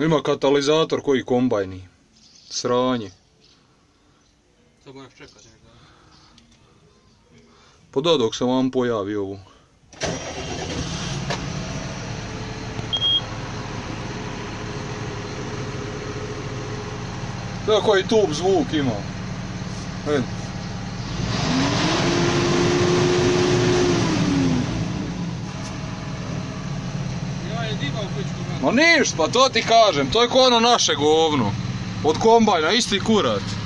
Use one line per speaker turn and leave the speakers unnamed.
Ima katalizator koji kombajni. Sranje.
Sad moraš čekati.
Pa da, dok se vam pojavi ovo. Da, koji tub zvuk ima. Ed. Ma ništa, pa to ti kažem, to je ko ono naše govno. Od kombajna, isti kurac.